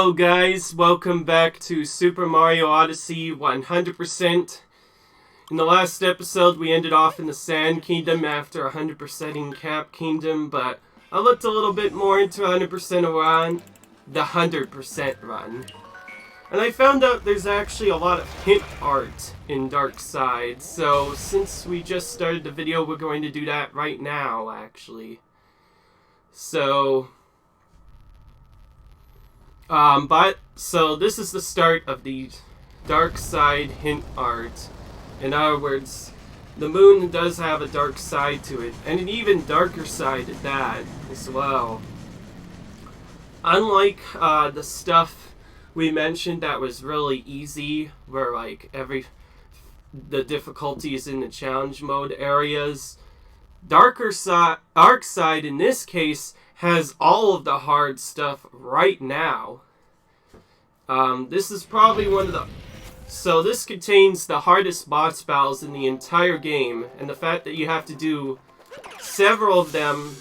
Hello guys, welcome back to Super Mario Odyssey 100%. In the last episode we ended off in the Sand Kingdom after 100%ing Cap Kingdom, but I looked a little bit more into 100% run, the 100% run. And I found out there's actually a lot of hint art in Dark Side, so since we just started the video we're going to do that right now actually. So this is the start of the Dark Side hint art. In other words, the moon does have a dark side to it, and an even darker side at that as well. Unlike the stuff we mentioned that was really easy, where like the difficulties in the challenge mode areas, Dark Side in this case has all of the hard stuff right now. This is probably so this contains the hardest boss battles in the entire game, and the fact that you have to do several of them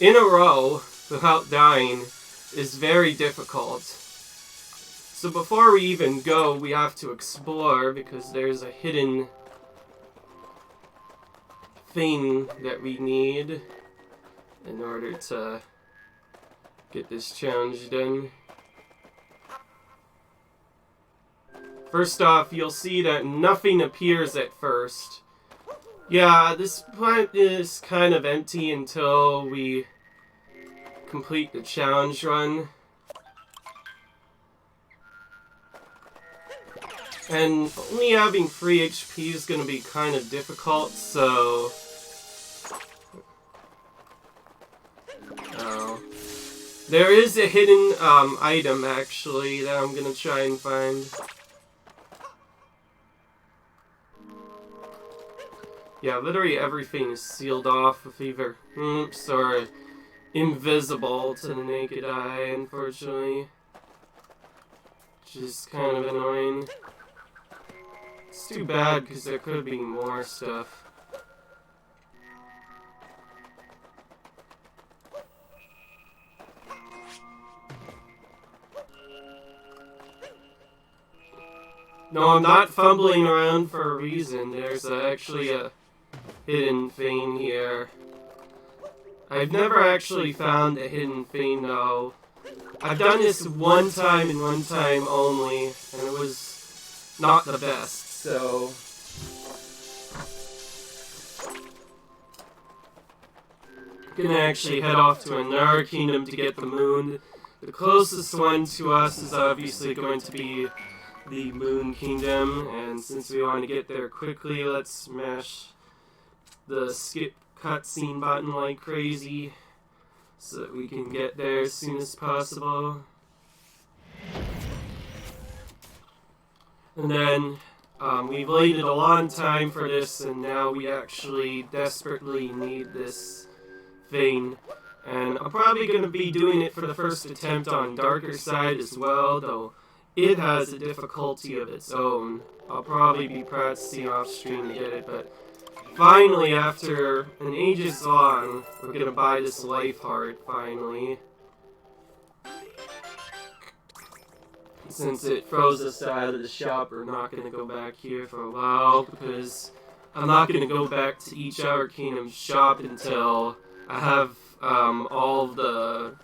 in a row without dying is very difficult. So before we even go, we have to explore, because there's a hidden thing that we need in order to get this challenge done. First off, you'll see that nothing appears at first. Yeah, this planet is kind of empty until we complete the challenge run. And only having 3 HP is going to be kind of difficult, so... There is a hidden item, actually, that I'm going to try and find. Yeah, literally everything is sealed off with either oops or invisible to the naked eye, unfortunately. Which is kind of annoying. It's too bad, because there could be more stuff. No, I'm not fumbling around for a reason. There's actually a hidden thing here. I've never actually found a hidden thing, though. I've done this one time and one time only, and it was not the best, so... I'm gonna actually head off to another kingdom to get the moon. The closest one to us is obviously going to be the Moon Kingdom, and since we want to get there quickly, let's smash the skip cutscene button like crazy so that we can get there as soon as possible. And then we've waited a long time for this, and now we actually desperately need this thing. And I'm probably going to be doing it for the first attempt on Darker Side as well, though it has a difficulty of its own. I'll probably be practicing off stream to get it, but finally, after an ages long, we're gonna buy this life heart, finally. Since it froze us out of the shop, we're not gonna go back here for a while, because I'm not gonna go back to each Outer Kingdom shop until I have all of the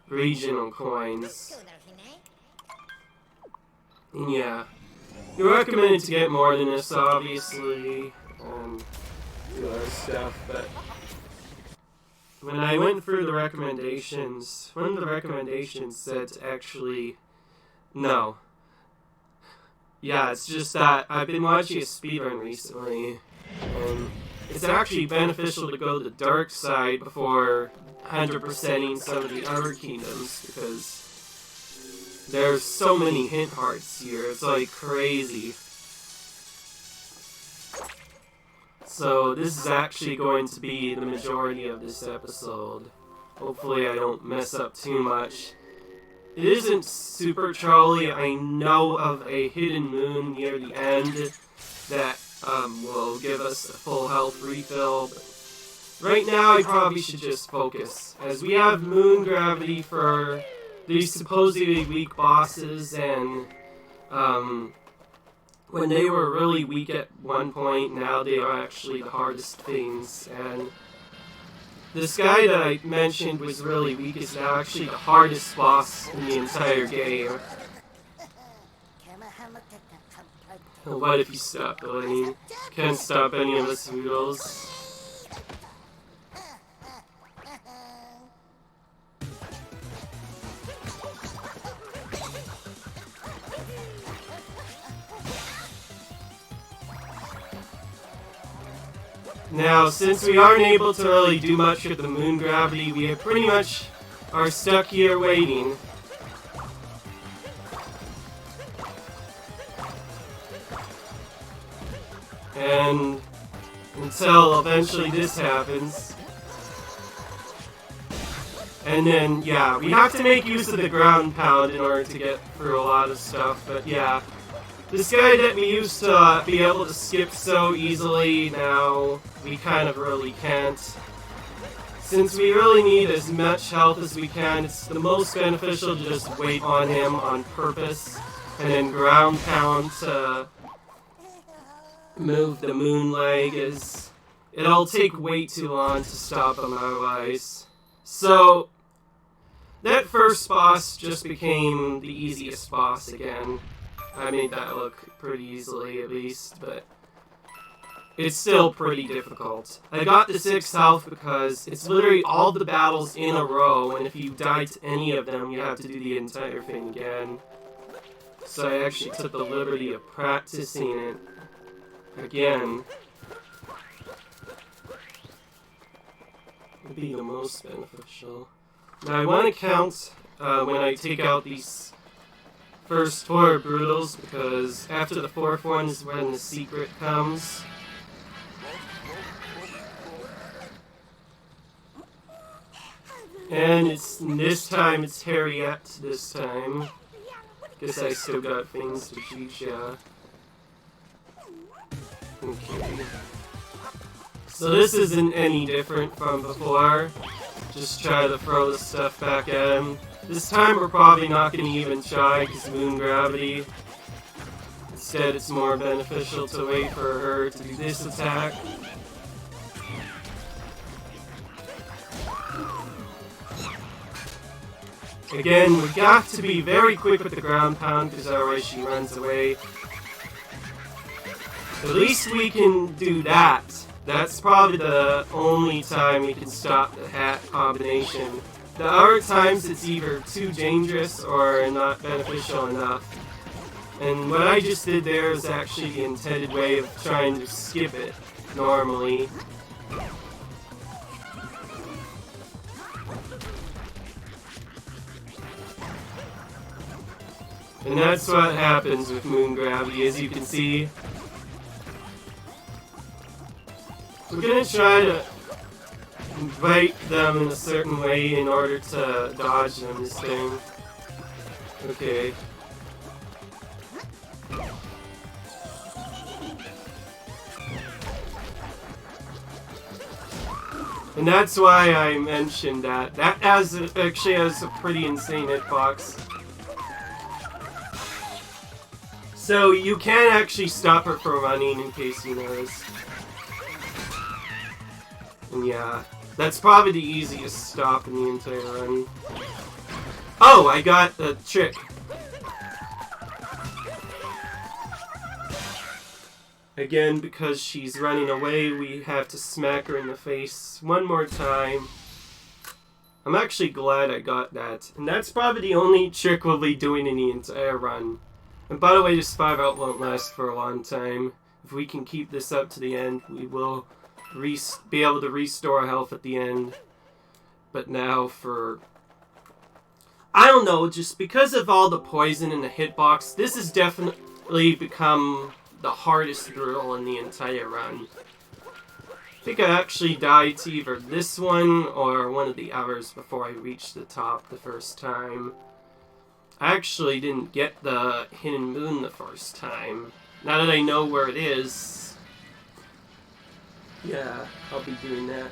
regional coins. And yeah, you're recommended to get more than this, obviously, and do other stuff, but when I went through the recommendations, one of the recommendations said to actually, no. Yeah, it's just that I've been watching a speedrun recently, and it's actually beneficial to go to the Dark Side before 100%ing some of the other kingdoms, because there's so many hint hearts here, it's like crazy. So this is actually going to be the majority of this episode. Hopefully I don't mess up too much. It isn't super trolly. I know of a hidden moon near the end that will give us a full health refill. But right now I probably should just focus, as we have moon gravity for these supposedly weak bosses, and when they were really weak at one point, now they are actually the hardest things. And this guy that I mentioned was really weak is now actually the hardest boss in the entire game. Well, what if you stop building? Can't stop any of us noodles. Now, since we aren't able to really do much with the moon gravity, we pretty much are stuck here waiting. And until eventually this happens. And then, yeah, we have to make use of the ground pound in order to get through a lot of stuff, but yeah. This guy that we used to be able to skip so easily, now we kind of really can't. Since we really need as much health as we can, it's the most beneficial to just wait on him on purpose, and then ground pound to move the moon leg, as it'll take way too long to stop him otherwise. So, that first boss just became the easiest boss again. I made that look pretty easily, at least, but it's still pretty difficult. I got the 6 health because it's literally all the battles in a row, and if you die to any of them, you have to do the entire thing again. So I actually took the liberty of practicing it again. Would be the most beneficial. Now I want to count when I take out these first 4 brutals, because after the 4th one is when the secret comes. And this time it's Harriet this time. Guess I still got things to teach, yeah. Okay. So this isn't any different from before. Just try to throw the stuff back at him. This time we're probably not going to even try because moon gravity. Instead it's more beneficial to wait for her to do this attack. Again, we got to be very quick with the ground pound because otherwise she runs away. At least we can do that. That's probably the only time we can stop the hat combination. The other times it's either too dangerous or not beneficial enough. And what I just did there is actually the intended way of trying to skip it normally. And that's what happens with moon gravity, as you can see. We're gonna try to invite them in a certain way in order to dodge them this thing. Okay. And that's why I mentioned that. That actually has a pretty insane hitbox. So you can actually stop her from running in case you notice. And yeah, that's probably the easiest stop in the entire run. Oh, I got the trick. Again, because she's running away, we have to smack her in the face one more time. I'm actually glad I got that. And that's probably the only trick we'll be doing in the entire run. And by the way, this 5 out won't last for a long time. If we can keep this up to the end, we will be able to restore health at the end. But now for... I don't know, just because of all the poison in the hitbox, this has definitely become the hardest drill in the entire run. I think I actually died to either this one or one of the others before I reached the top the first time. I actually didn't get the hidden moon the first time. Now that I know where it is, yeah, I'll be doing that.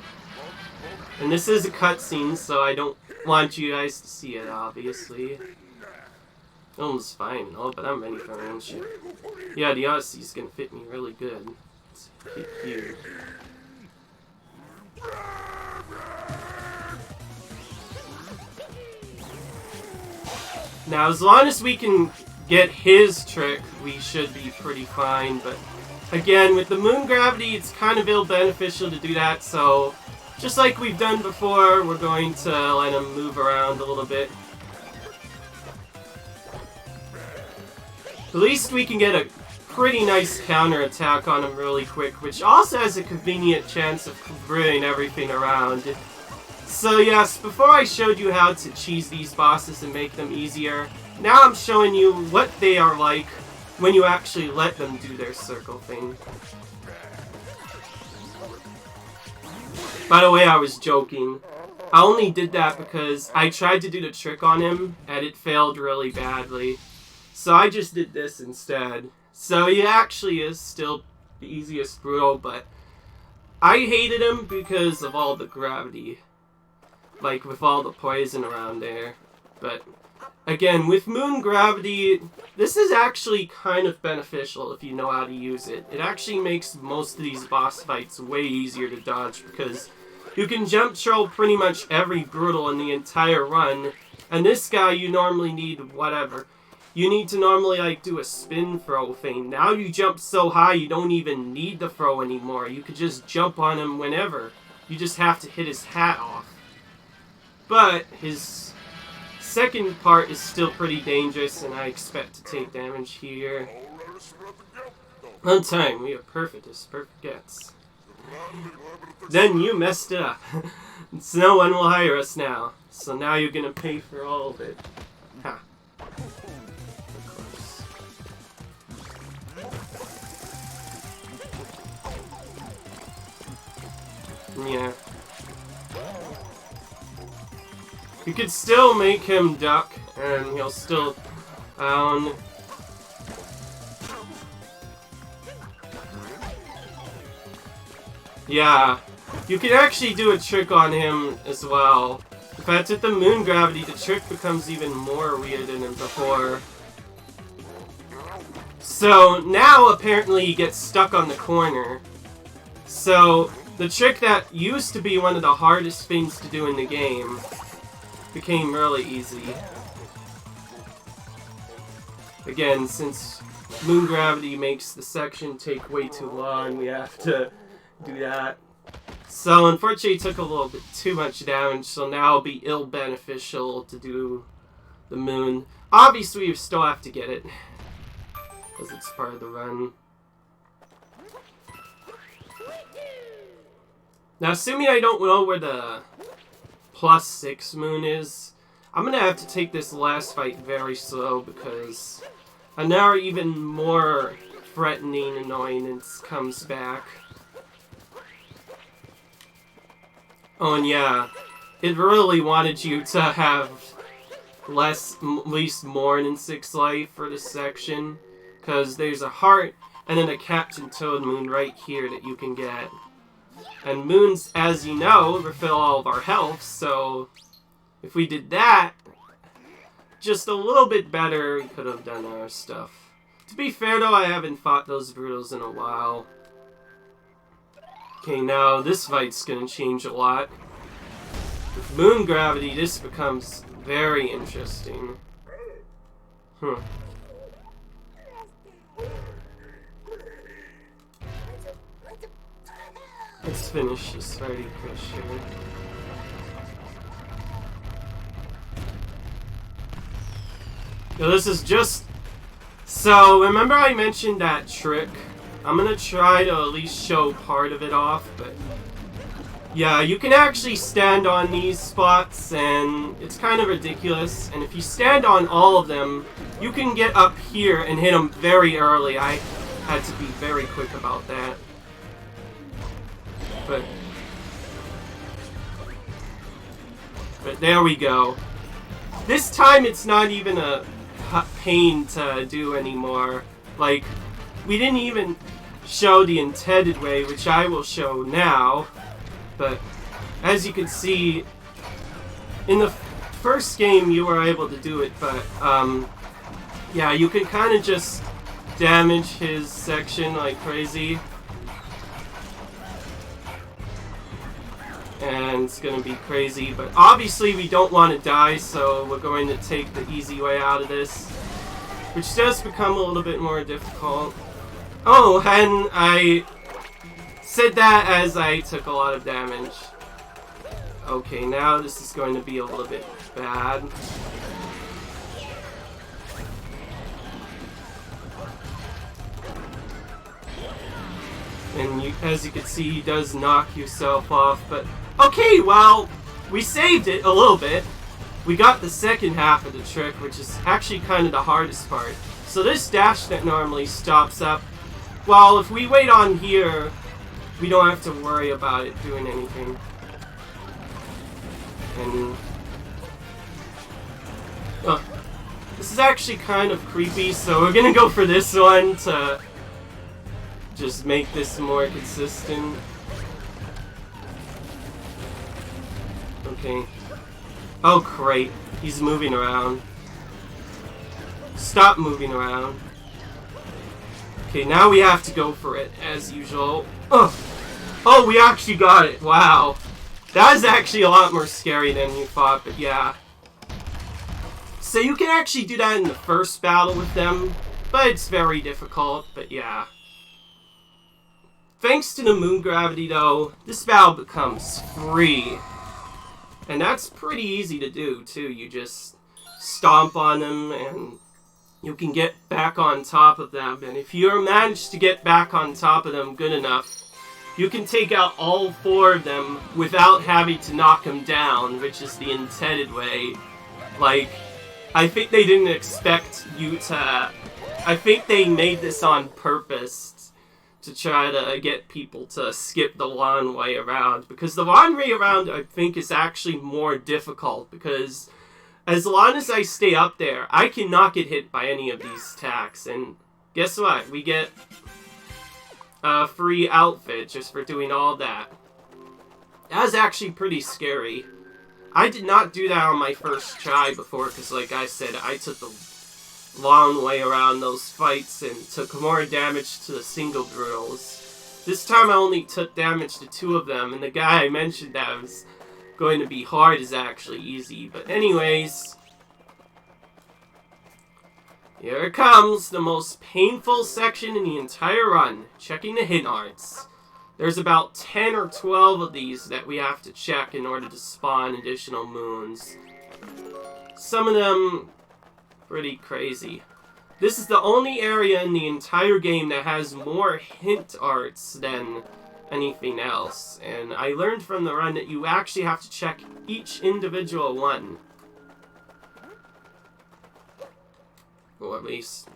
And this is a cutscene, so I don't want you guys to see it, obviously. Film's fine and all, but I'm ready for my own shit. Yeah, the Odyssey's gonna fit me really good. Let's hit here. Now, as long as we can get his trick, we should be pretty fine, but again, with the moon gravity, it's kind of ill-beneficial to do that, so just like we've done before, we're going to let him move around a little bit. At least we can get a pretty nice counter-attack on him really quick, which also has a convenient chance of bringing everything around. So yes, before I showed you how to cheese these bosses and make them easier, now I'm showing you what they are like when you actually let them do their circle thing. By the way, I was joking. I only did that because I tried to do the trick on him, and it failed really badly. So I just did this instead. So he actually is still the easiest brutal, but I hated him because of all the gravity. Like, with all the poison around there. But, again, with moon gravity, this is actually kind of beneficial if you know how to use it. It actually makes most of these boss fights way easier to dodge because you can jump troll pretty much every brutal in the entire run. And this guy, you normally need whatever. You need to normally, like, do a spin throw thing. Now you jump so high, you don't even need the throw anymore. You could just jump on him whenever. You just have to hit his hat off. But his second part is still pretty dangerous, and I expect to take damage here. On time, we are perfect as perfect gets. Then you messed it up. So no one will hire us now. So now you're gonna pay for all of it. Ha. Of course. Yeah. You could still make him duck, and he'll still yeah, you could actually do a trick on him as well. In fact, with the moon gravity, the trick becomes even more weird than before. So now, apparently, he gets stuck on the corner. So the trick that used to be one of the hardest things to do in the game became really easy. Again, since moon gravity makes the section take way too long, we have to do that. So unfortunately it took a little bit too much damage, so now it'll be ill-beneficial to do the moon. Obviously we still have to get it, because it's part of the run. Now assuming I don't know where the +6 moon is, I'm gonna have to take this last fight very slow because now even more threatening annoyance comes back. Oh, and yeah, it really wanted you to have at least more than 6 life for this section, because there's a heart and then a Captain Toad moon right here that you can get. And moons, as you know, refill all of our health, so if we did that just a little bit better, we could have done our stuff. To be fair though, I haven't fought those brutals in a while. Okay, now this fight's gonna change a lot. With moon gravity, this becomes very interesting. Let's finish this fighting push here. Now this is just... So, remember I mentioned that trick? I'm gonna try to at least show part of it off, but... Yeah, you can actually stand on these spots, and it's kind of ridiculous. And if you stand on all of them, you can get up here and hit them very early. I had to be very quick about that. But there we go. This time it's not even a pain to do anymore. Like, we didn't even show the intended way, which I will show now. But as you can see, in the first game you were able to do it, but yeah, you can kind of just damage his section like crazy. And it's gonna be crazy, but obviously we don't want to die, so we're going to take the easy way out of this, which does become a little bit more difficult. Oh, and I said that as I took a lot of damage. Okay, now this is going to be a little bit bad. And as you can see, he does knock yourself off, but okay, well, we saved it a little bit. We got the second half of the trick, which is actually kind of the hardest part. So this dash that normally stops up, well, if we wait on here, we don't have to worry about it doing anything. And this is actually kind of creepy, so we're gonna go for this one to just make this more consistent. Okay. Oh, great. He's moving around. Stop moving around. Okay, now we have to go for it, as usual. Oh, we actually got it. Wow. That was actually a lot more scary than you thought, but yeah. So you can actually do that in the first battle with them, but it's very difficult, but yeah. Thanks to the moon gravity, though, this battle becomes free. And that's pretty easy to do, too. You just stomp on them, and you can get back on top of them. And if you manage to get back on top of them good enough, you can take out all 4 of them without having to knock them down, which is the intended way. Like, I think they didn't expect you to... I think they made this on purpose to try to get people to skip the long way around. Because the long way around, I think, is actually more difficult. Because as long as I stay up there, I cannot get hit by any of these attacks. And guess what? We get a free outfit just for doing all that. That was actually pretty scary. I did not do that on my first try before, because like I said, I took the long way around those fights and took more damage to the single drills. This time I only took damage to 2 of them, and the guy I mentioned that was going to be hard is actually easy. But anyways, here it comes, the most painful section in the entire run, checking the hit arts. There's about 10 or 12 of these that we have to check in order to spawn additional moons. Some of them pretty crazy. This is the only area in the entire game that has more hint arts than anything else. And I learned from the run that you actually have to check each individual one. Or at least...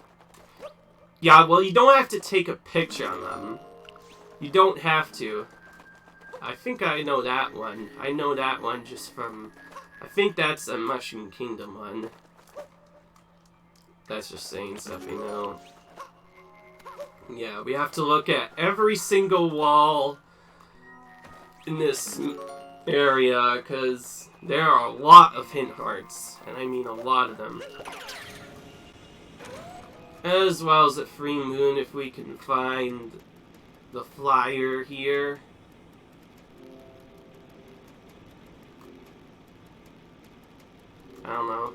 yeah, well, you don't have to take a picture on them. You don't have to. I think I know that one. I know that one just from... I think that's a Mushroom Kingdom one. That's just saying stuff, you know. Yeah, we have to look at every single wall in this area, because there are a lot of hint hearts, and I mean a lot of them. As well as a free moon if we can find the flyer here. I don't know.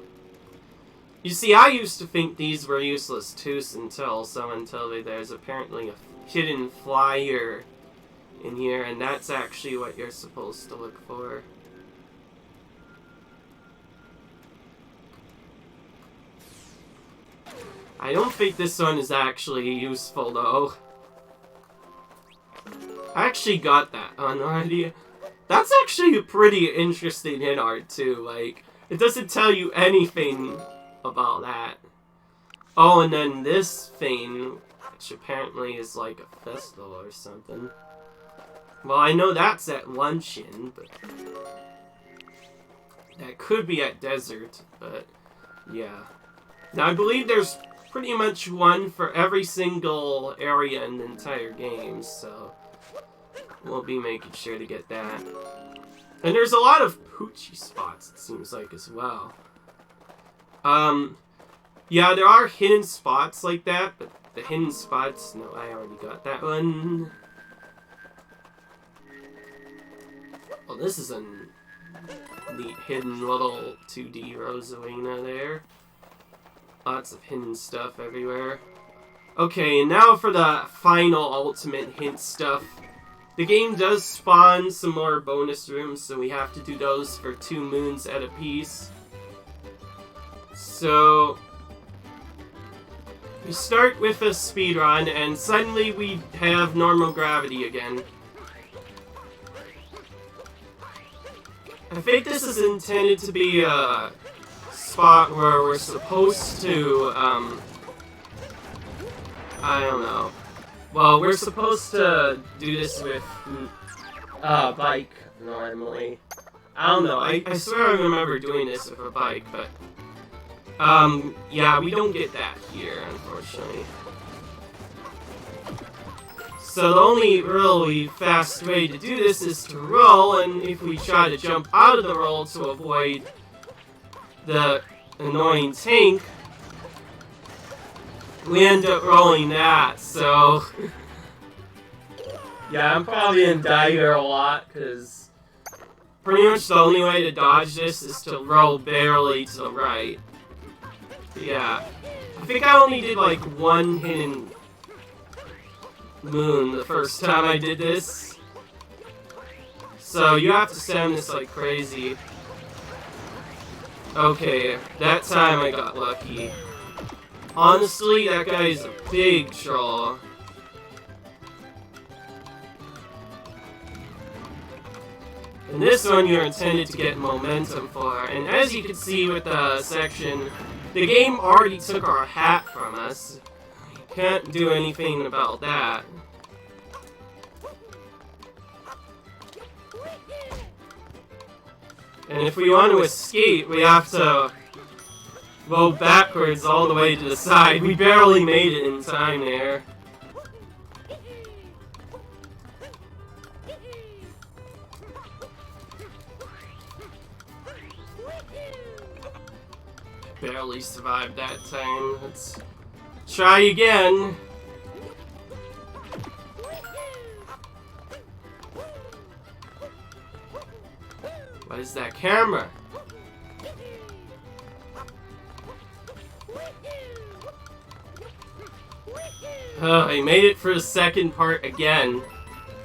You see, I used to think these were useless too until someone told me there's apparently a hidden flyer in here, and that's actually what you're supposed to look for. I don't think this one is actually useful though. I actually got that one already. That's actually a pretty interesting hint art too, like, it doesn't tell you anything about that. Oh, and then this thing, which apparently is like a festival or something. Well, I know that's at Luncheon, but that could be at Desert, but yeah. Now, I believe there's pretty much one for every single area in the entire game, so we'll be making sure to get that. And there's a lot of Poochie spots, it seems like, as well. Yeah, there are hidden spots like that, but the hidden spots... No, I already got that one. Oh, this is a neat hidden little 2D Rosalina there. Lots of hidden stuff everywhere. Okay, and now for the final ultimate hint stuff. The game does spawn some more bonus rooms, so we have to do those for 2 moons at a piece. So... we start with a speedrun, and suddenly we have normal gravity again. I think this is intended to be a spot where we're supposed to, I don't know. Well, we're supposed to do this with a bike, normally. I don't know, I swear I remember doing this with a bike, but... yeah, we don't get that here, unfortunately. So the only really fast way to do this is to roll, and if we try to jump out of the roll to avoid the annoying tank, we end up rolling that, so... yeah, I'm probably gonna die here a lot, because pretty much the only way to dodge this is to roll barely to the right. Yeah. I think I only did like 1 hidden moon the first time I did this. So you have to stem this like crazy. Okay, that time I got lucky. Honestly, that guy is a big troll. And this one you're intended to get momentum for. And as you can see with the section, the game already took our hat from us. Can't do anything about that. And if we want to escape, we have to go backwards all the way to the side. We barely made it in time there. Barely survived that time. Let's try again. What is that camera? I made it for the second part again.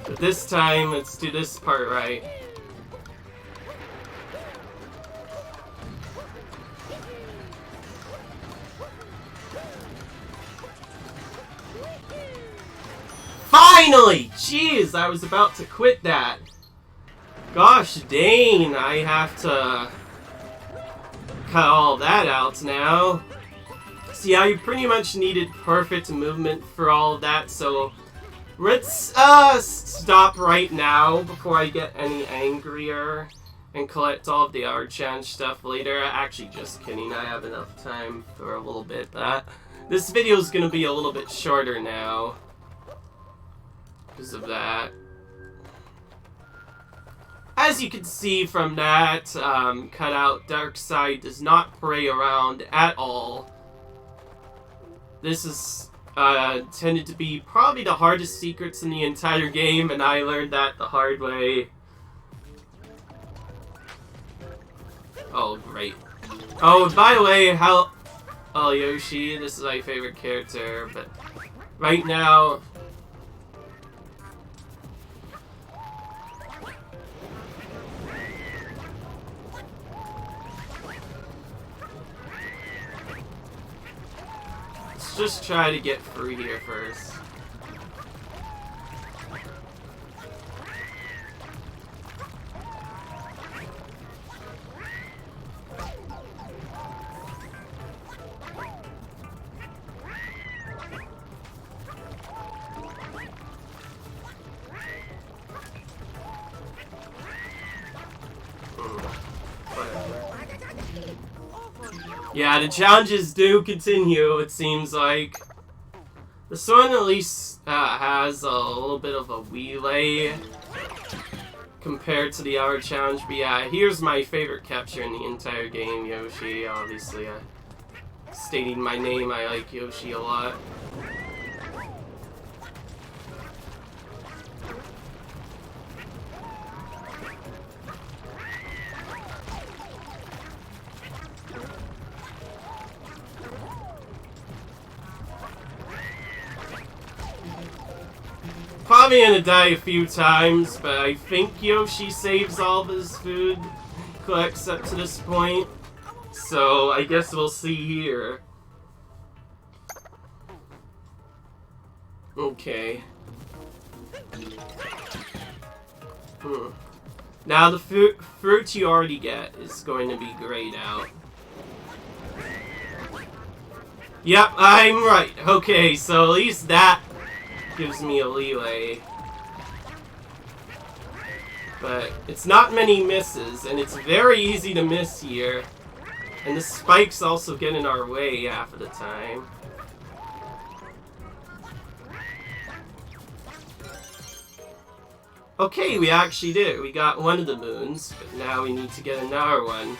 But this time, let's do this part right. Finally! Jeez, I was about to quit that. Gosh dang, I have to cut all that out now. See, I pretty much needed perfect movement for all of that, so let's stop right now before I get any angrier and collect all of the other challenge stuff later. Actually, just kidding, I have enough time for a little bit. This video is going to be a little bit shorter now because of that. As you can see from that cutout, Darkseid does not prey around at all. This is intended to be probably the hardest secrets in the entire game, and I learned that the hard way. Oh, great. Oh, by the way, oh, Yoshi, this is my favorite character, but right now... let's just try to get through here first. Yeah, the challenges do continue, it seems like. This one at least has a little bit of a relay compared to the other challenge. But yeah, here's my favorite capture in the entire game, Yoshi. Obviously, stating my name, I like Yoshi a lot. Probably gonna die a few times, but I think Yoshi saves all of his food, collects up to this point. So I guess we'll see here. Okay. Now the fruit you already get is going to be grayed out. Yep, I'm right. Okay, so at least that gives me a leeway. But it's not many misses, and it's very easy to miss here. And the spikes also get in our way half of the time. Okay, we actually did it. We got one of the moons, but now we need to get another one.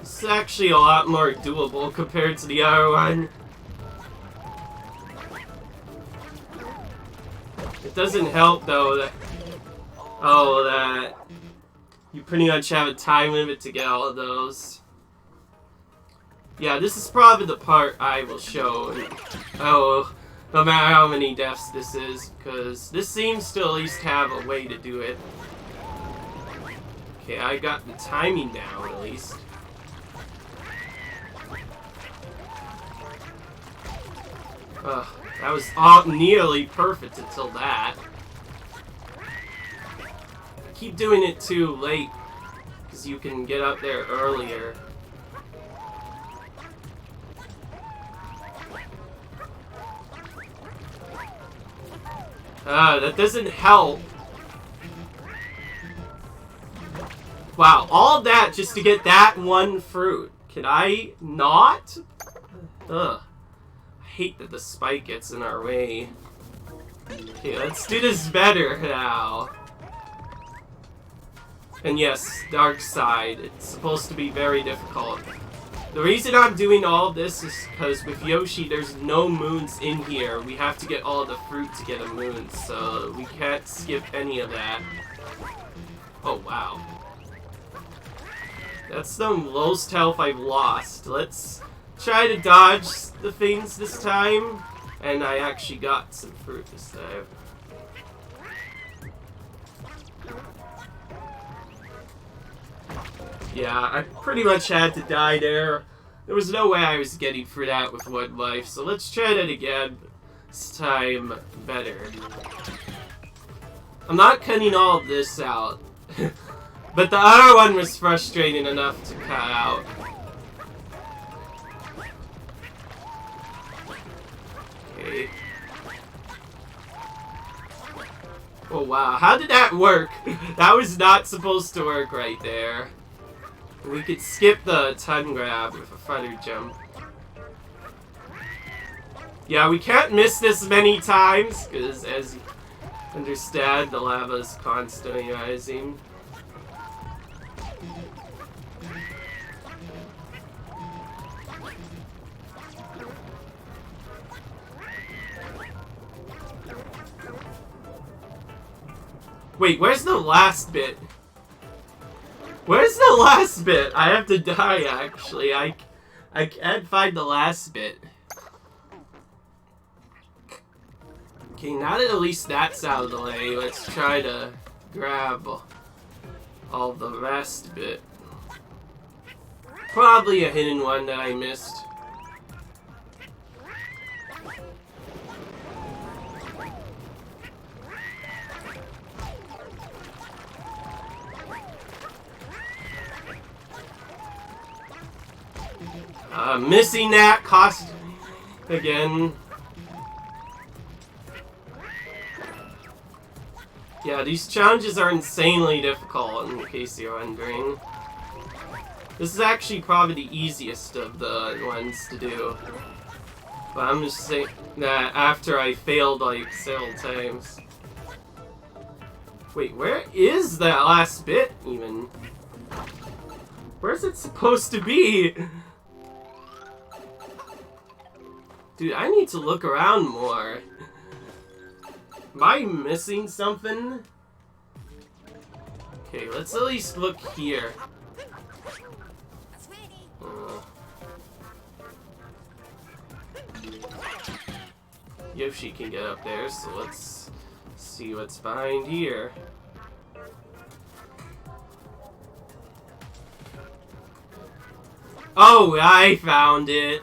This is actually a lot more doable compared to the other one. It doesn't help though that that you pretty much have a time limit to get all of those. Yeah, this is probably the part I will show. Oh, no matter how many deaths this is, because this seems to at least have a way to do it. Okay, I got the timing down at least. That was nearly perfect until that. I keep doing it too late, because you can get up there earlier. That doesn't help. Wow, all that just to get that one fruit. Can I not? Ugh. I hate that the spike gets in our way. Okay, let's do this better now. And yes, dark side. It's supposed to be very difficult. The reason I'm doing all of this is because with Yoshi, there's no moons in here. We have to get all the fruit to get a moon, so we can't skip any of that. Oh, wow. That's the lowest health I've lost. Let's try to dodge the things this time. And I actually got some fruit this time. Yeah, I pretty much had to die there. There was no way I was getting through that with one life, so let's try that again. This time, better. I'm not cutting all of this out. But the other one was frustrating enough to cut out. Okay. Oh wow, how did that work? That was not supposed to work right there. We could skip the ton grab with a further jump. Yeah, we can't miss this many times, because as you understand, the lava is constantly rising. Wait, where's the last bit? Where's the last bit? I have to die, actually. I can't find the last bit. Okay, now that at least that's out of the way, let's try to grab all the rest bit. Probably a hidden one that I missed. Missing that cost again. Yeah, these challenges are insanely difficult, in case you're wondering. This is actually probably the easiest of the ones to do. But I'm just saying that after I failed like several times. Wait, where is that last bit even? Where's it supposed to be? Dude, I need to look around more. Am I missing something? Okay, let's at least look here. Yoshi can get up there, so let's see what's behind here. Oh, I found it!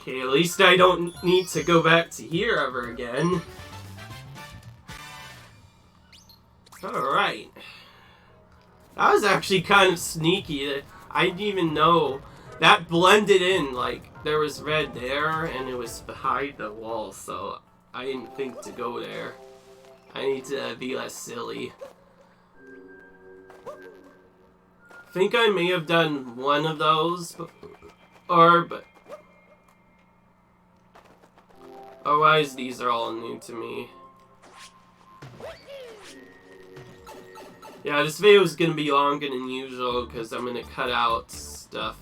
Okay, at least I don't need to go back to here ever again. Alright. That was actually kind of sneaky. I didn't even know. That blended in, like, there was red there, and it was behind the wall, so I didn't think to go there. I need to be less silly. I think I may have done one of those, but otherwise these are all new to me. Yeah, this video is gonna be longer than usual because I'm gonna cut out stuff.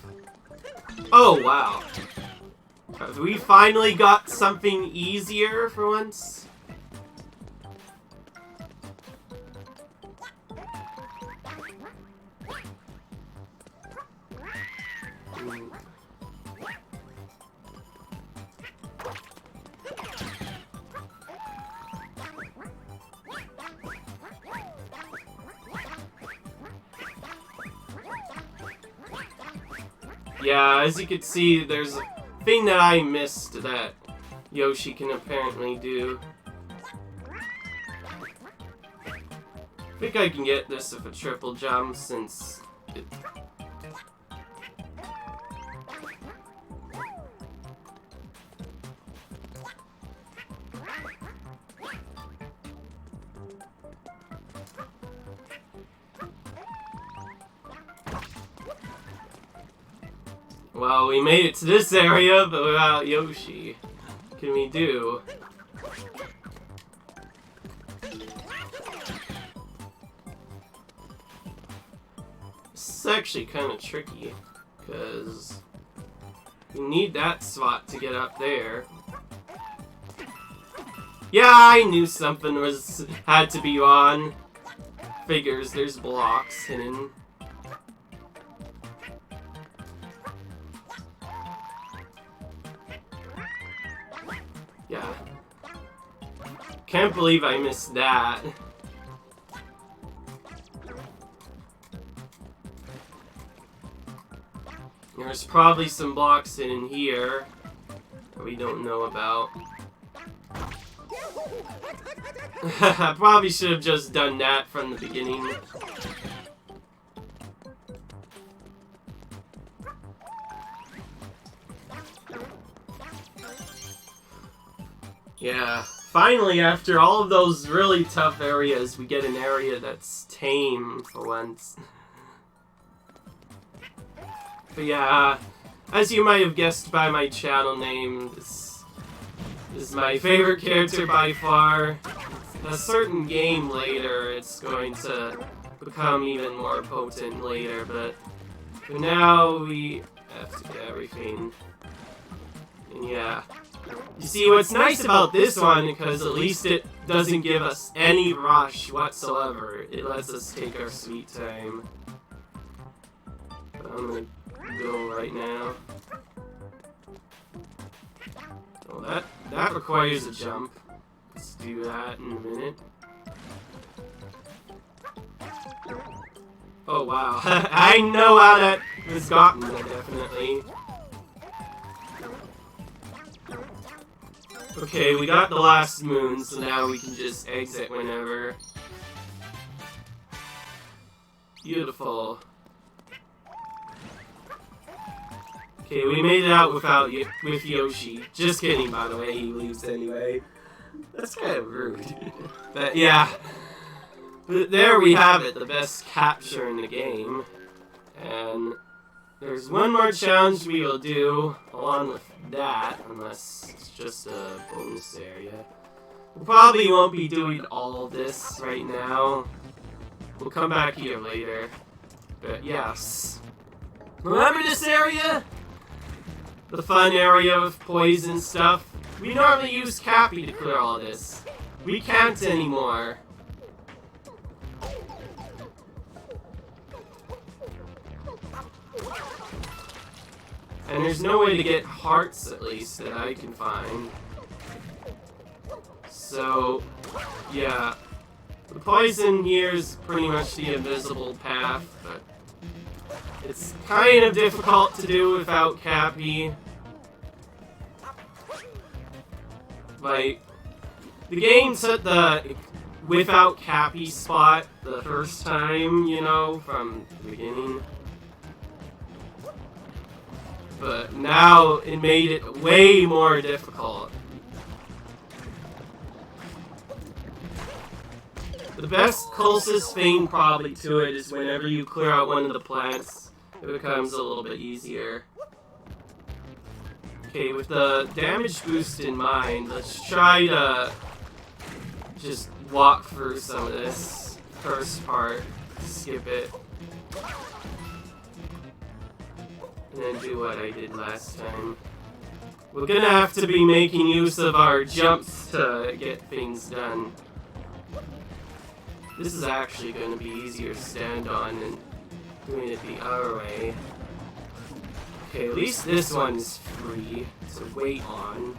Oh, wow. Have we finally got something easier for once? Yeah, as you can see, there's a thing that I missed that Yoshi can apparently do. I think I can get this with a triple jump since it... Well, we made it to this area, but without Yoshi. What can we do? This is actually kind of tricky, because you need that spot to get up there. Yeah, I knew something had to be on. Figures, there's blocks hidden. Yeah. Can't believe I missed that. There's probably some blocks in here that we don't know about. I probably should have just done that from the beginning. Yeah, finally, after all of those really tough areas, we get an area that's tame for once. But yeah, as you might have guessed by my channel name, this is my favorite character by far. In a certain game later, it's going to become even more potent later, but for now, we have to get everything. And yeah. You see, what's nice about this one, because at least it doesn't give us any rush whatsoever. It lets us take our sweet time. But I'm gonna go right now. Oh, that requires a jump. Let's do that in a minute. Oh wow. I know how that was gotten, definitely. Okay, we got the last moon, so now we can just exit whenever. Beautiful. Okay, we made it out with Yoshi. Just kidding, by the way, he leaves anyway. That's kind of rude. But yeah. But there we have it, the best capture in the game. And there's one more challenge we will do along with that, unless it's just a bonus area. We probably won't be doing all of this right now. We'll come back here later. But yes. Remember this area? The fun area with poison stuff? We normally use Cappy to clear all this. We can't anymore. And there's no way to get hearts, at least, that I can find. So, yeah. The poison here is pretty much the invisible path, but it's kind of difficult to do without Cappy. Like, the game took the without Cappy spot the first time, you know, from the beginning. But now it made it way more difficult. The best, closest thing probably to it is whenever you clear out one of the plants, it becomes a little bit easier. Okay, with the damage boost in mind, let's try to just walk through some of this first part, skip it, and then do what I did last time. We're gonna have to be making use of our jumps to get things done. This is actually going to be easier to stand on than doing it the other way. Okay, at least this one's free to wait on.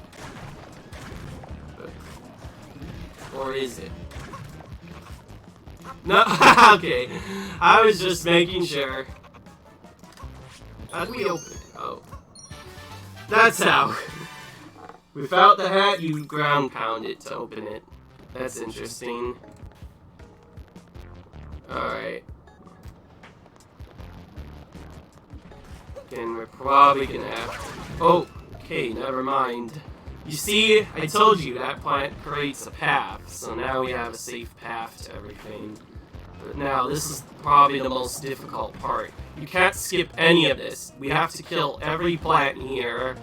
But, or is it? No, okay. I was just making sure. How do we open it? Oh. That's how. Without the hat, you ground pound it to open it. That's interesting. Alright. Then we're probably gonna have to... Oh, okay, never mind. You see, I told you that plant creates a path, so now we have a safe path to everything. But now, this is probably the most difficult part. You can't skip any of this. We have to kill every plant here.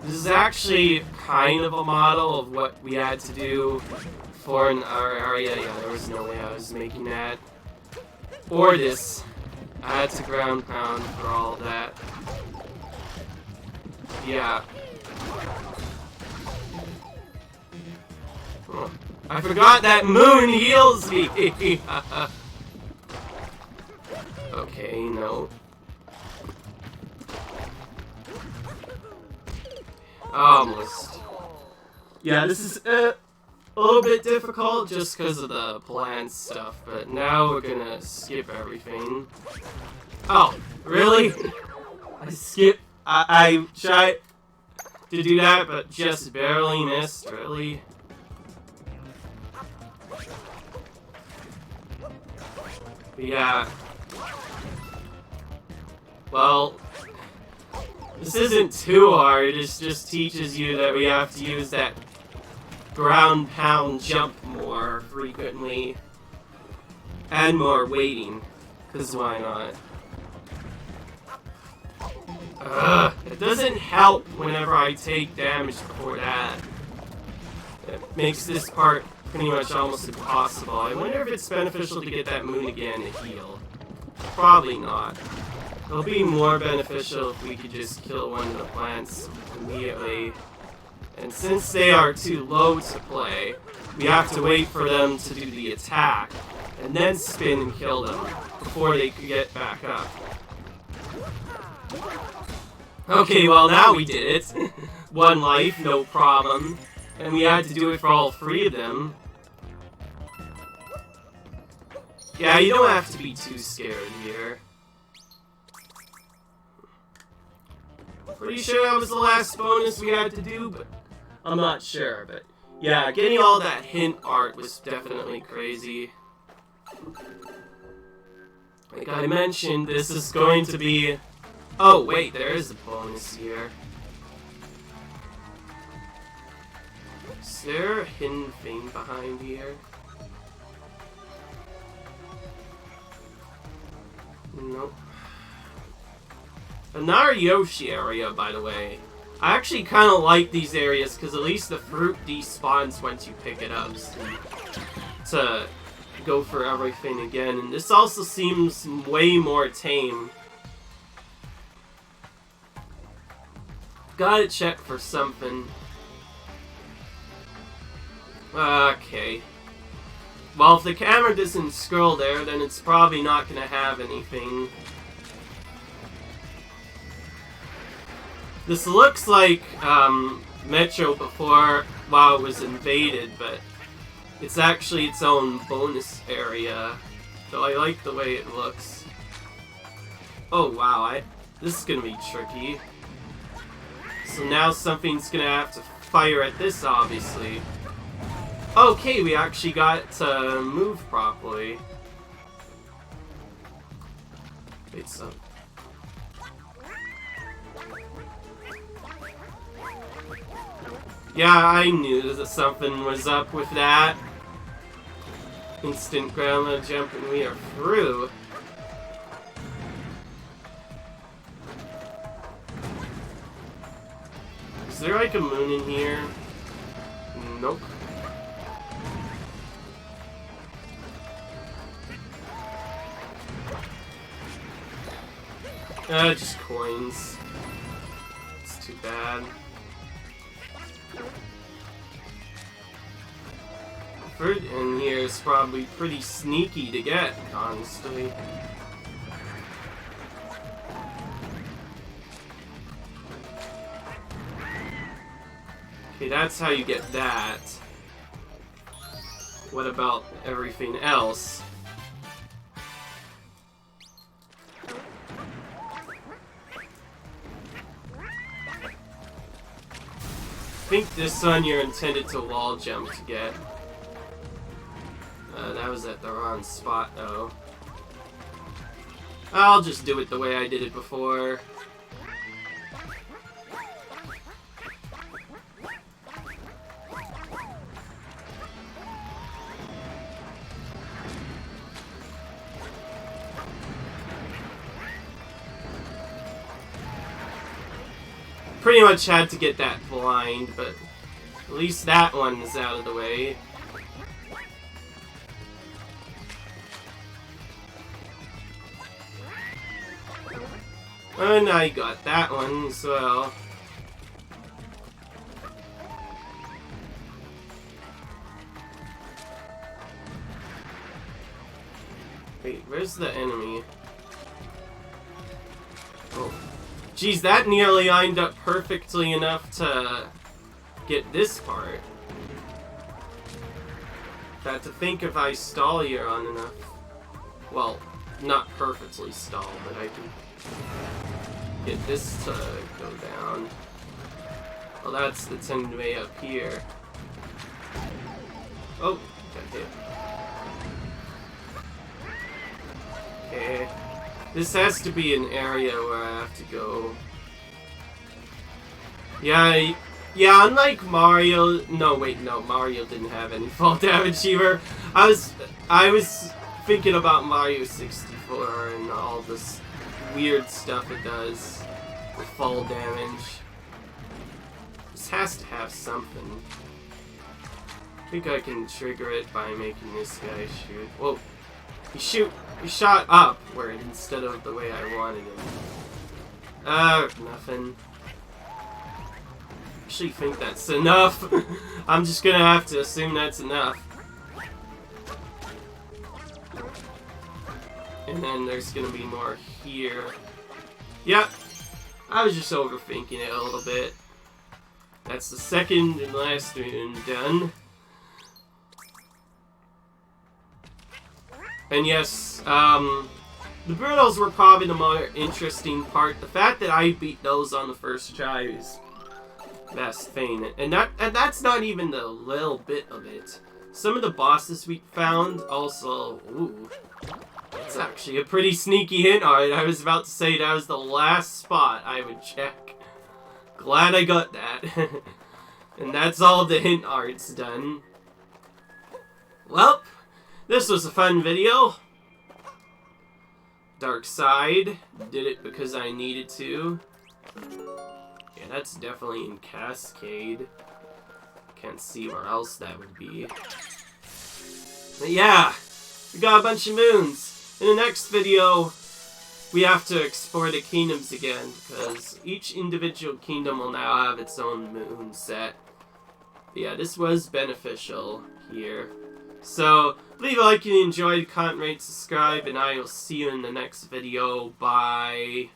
This is actually kind of a model of what we had to do for in our area. Yeah, there was no way I was making that. Or this. I had to ground pound for all that. Yeah. Oh, I forgot that moon heals me! Okay, no. Almost. Yeah, this is a little bit difficult just because of the plant stuff, but now we're gonna skip everything. Oh, really? I tried to do that, but just barely missed, really? Yeah. Well, this isn't too hard, it just teaches you that we have to use that ground pound jump more frequently. And more waiting, because why not? It doesn't help whenever I take damage before that. It makes this part pretty much almost impossible. I wonder if it's beneficial to get that moon again to heal. Probably not. It'll be more beneficial if we could just kill one of the plants immediately. And since they are too low to play, we have to wait for them to do the attack, and then spin and kill them before they could get back up. Okay, well now we did it. One life, no problem. And we had to do it for all three of them. Yeah, you don't have to be too scared here. Pretty sure that was the last bonus we had to do, but I'm not sure. But yeah, getting all that hint art was definitely crazy. Like I mentioned, this is going to be... Oh, wait, there is a bonus here. Is there a hidden thing behind here? Nope. Another Yoshi area, by the way. I actually kind of like these areas because at least the fruit despawns once you pick it up. So to go for everything again. And this also seems way more tame. Gotta check for something. Okay. Well, if the camera doesn't scroll there, then it's probably not gonna have anything. This looks like Metro before while it was invaded, but it's actually its own bonus area. So I like the way it looks. Oh wow, this is gonna be tricky. So now something's gonna have to fire at this, obviously. Okay, we actually got to move properly. Wait, so... Yeah, I knew that something was up with that. Instant grandma jump and we are through. Is there like a moon in here? Nope. Just coins. It's too bad. Fruit in here is probably pretty sneaky to get, honestly. Okay, that's how you get that. What about everything else? I think this one you're intended to wall jump to get. That was at the wrong spot, though. I'll just do it the way I did it before. Pretty much had to get that blind, but at least that one is out of the way. And I got that one as well. Wait, where's the enemy? Oh. Geez, that nearly lined up perfectly enough to get this part. Had to think if I stall here on enough. Well, not perfectly stall, but I can get this to go down. Well, that's the 10 way up here. Oh, got hit. Okay. This has to be an area where I have to go. Yeah, unlike Mario... No, wait, no, Mario didn't have any fall damage either. I was thinking about Mario 64 and all this weird stuff it does with fall damage. This has to have something. I think I can trigger it by making this guy shoot. Whoa. He shot upward instead of the way I wanted him. Nothing. Actually think that's enough. I'm just gonna have to assume that's enough. And then there's gonna be more here. Yep. I was just overthinking it a little bit. That's the second and last one done. And yes, the Brutos were probably the more interesting part. The fact that I beat those on the first try is the best thing. And that's not even the little bit of it. Some of the bosses we found also, ooh, it's actually a pretty sneaky hint art. I was about to say that was the last spot I would check. Glad I got that. And that's all the hint art's done. Well, this was a fun video. Dark Side. Did it because I needed to. Yeah, that's definitely in Cascade. Can't see where else that would be. But yeah, we got a bunch of moons. In the next video, we have to explore the kingdoms again, because each individual kingdom will now have its own moon set. But yeah, this was beneficial here. So, leave a like if you enjoyed, comment, rate, subscribe, and I will see you in the next video. Bye.